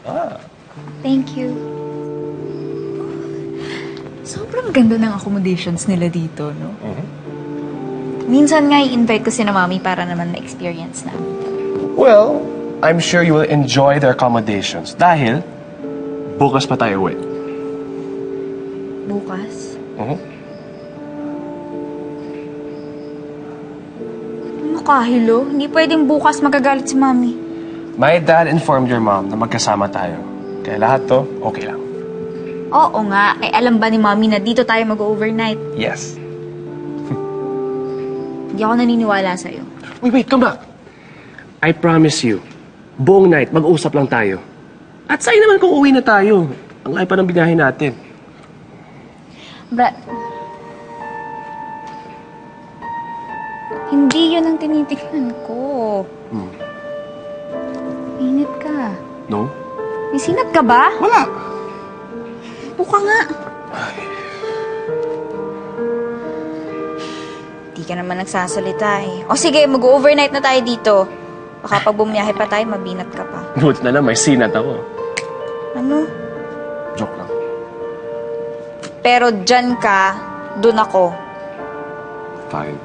Ah. Thank you. Sobrang ganda ng accommodations nila dito, no? Minsan nga i-invite ko si na Mami para naman ma-experience na. Well, I'm sure you will enjoy their accommodations dahil bukas pa tayo uwi. Bukas? Makahilo, hindi pwedeng bukas magagalit si Mami. My dad informed your mom na magkasama tayo. Kaya lahat to, okay lang. Oo nga, ay alam ba ni Mami na dito tayo mag-overnight? Yes. Hindi ako naniniwala sa'yo. Wait, come back. I promise you, buong night, mag-usap lang tayo. At sa'yo naman kung uwi na tayo. Ang layo pa ng binahe natin. But, hindi yun ang tinitignan ko. Mainit ka. No? May sinat ka ba? Wala. Buka nga. Di ka naman nagsasalita eh. O sige, mag-overnight na tayo dito. Baka pag bumiyahe pa tayo, mabinat ka pa. Buti na lang, may sinat ako. Ano? Joke lang. Pero dyan ka, dun ako. Fine.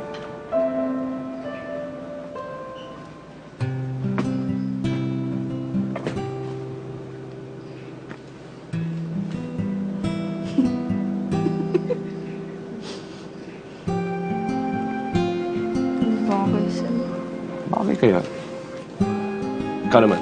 Bagay sa'yo. Bakit kaya? Ikaw naman.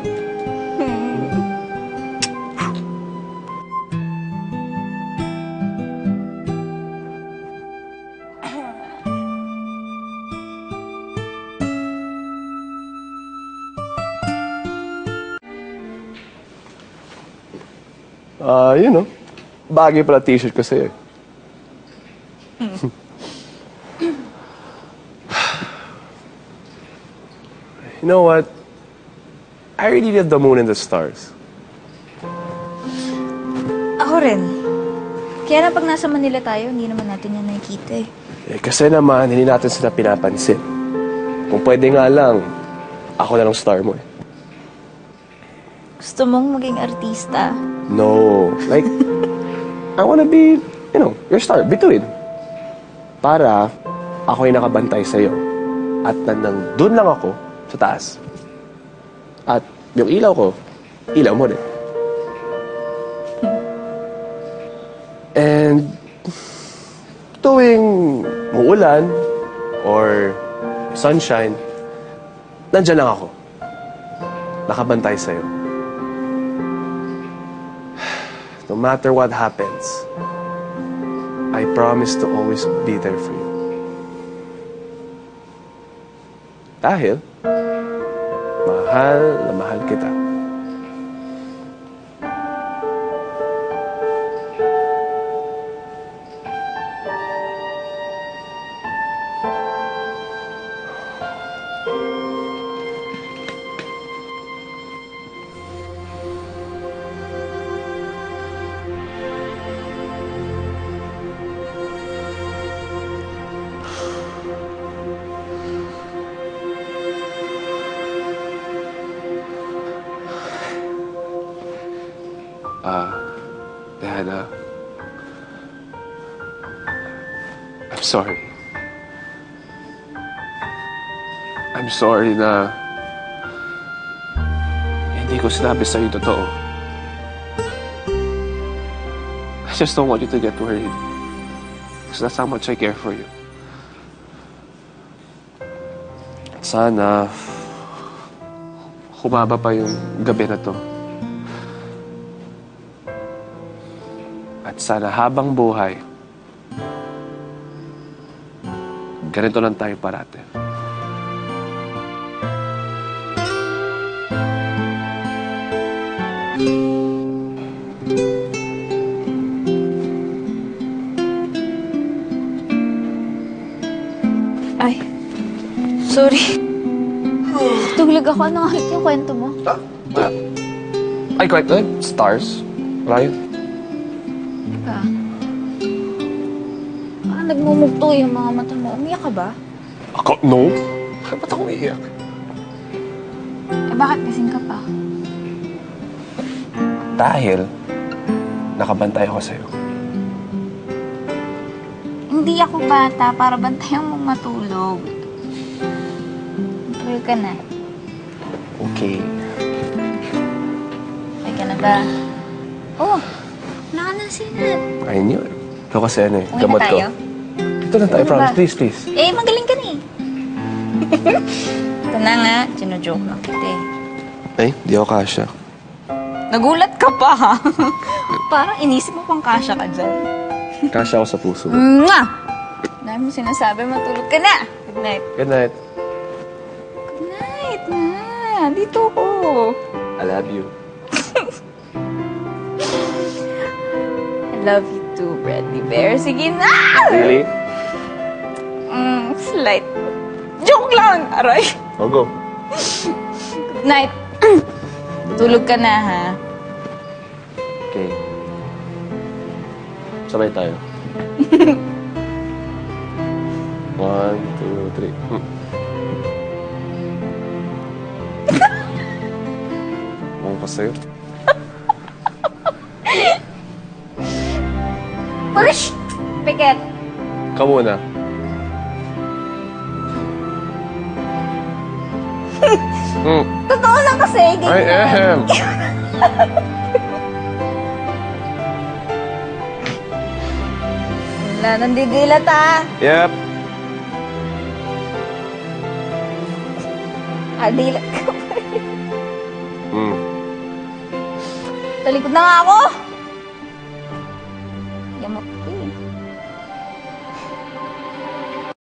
You know, bagay pala t-shirt ko sa'yo. You know what? I really love the moon and the stars. Ako rin. Kaya lang pag nasa Manila tayo, hindi naman natin yan nakikita eh. Kasi naman, hindi natin sila pinapansin. Kung pwede nga lang, ako na lang star mo eh. Gusto mong maging artista? No. Like, I wanna be, you know, your star. Bituin. Para ako yung nakabantay sa'yo. At nandun lang ako sa taas. At yung ilaw ko, ilaw mo din. And tuwing muulan or sunshine, nandyan lang ako. Nakabantay sa'yo. No matter what happens, I promise to always be there for you. Dahil, mahal na mahal kita. Diana, I'm sorry. I'm sorry na hindi ko sinabi sa'yo totoo. I just don't want you to get worried. Because that's how much I care for you. Sana humaba pa yung gabi na to. At sana habang buhay, ganito lang tayo parate. Ay, sorry. Tuglag ako. Ano ulit yung kwento mo? Ay, quite good. Stars. Wala yun. Nagmumugto yung mga mata mo. Umiyak ka ba? Ako? No. Ba't ako iiyak? Eh, bakit kasing ka pa? Dahil, nakabantay ako sa'yo. Hindi ako bata para bantayan mong matulog. Matulog ka na. Okay. Okay ka na ba? Oh, wala ka ng sinat. I knew it. Ito kasi ano eh, Uwi gamot na ko. tayo? Ito lang tayo, Ano promise. ba? Please, please. Eh, magaling ka na eh. Ito na nga, sinojoke lang kita eh. Ay, di ako kasha. Nagulat ka pa ha? Parang inisip mo pang kasya ka dyan. Kasha ako sa puso mo. Mwah! Dahil mo sinasabi, matulog ka na. Good night. Good night. Good night na. Dito ko. I love you. I love you too, Bradley Bear. Sige na! Really? Slight. Joke lang! Aray. I'll go. Good night. Tulog ka na, ha? Okay. Sabay tayo. 1, 2, 3. Ewan ko sa'yo. Push! Piket. Ka muna. Totoo lang kasi. I am. Wala, nandidilat ha. Yep. Dilat ka pa rin. Mm. Talikod na nga ako.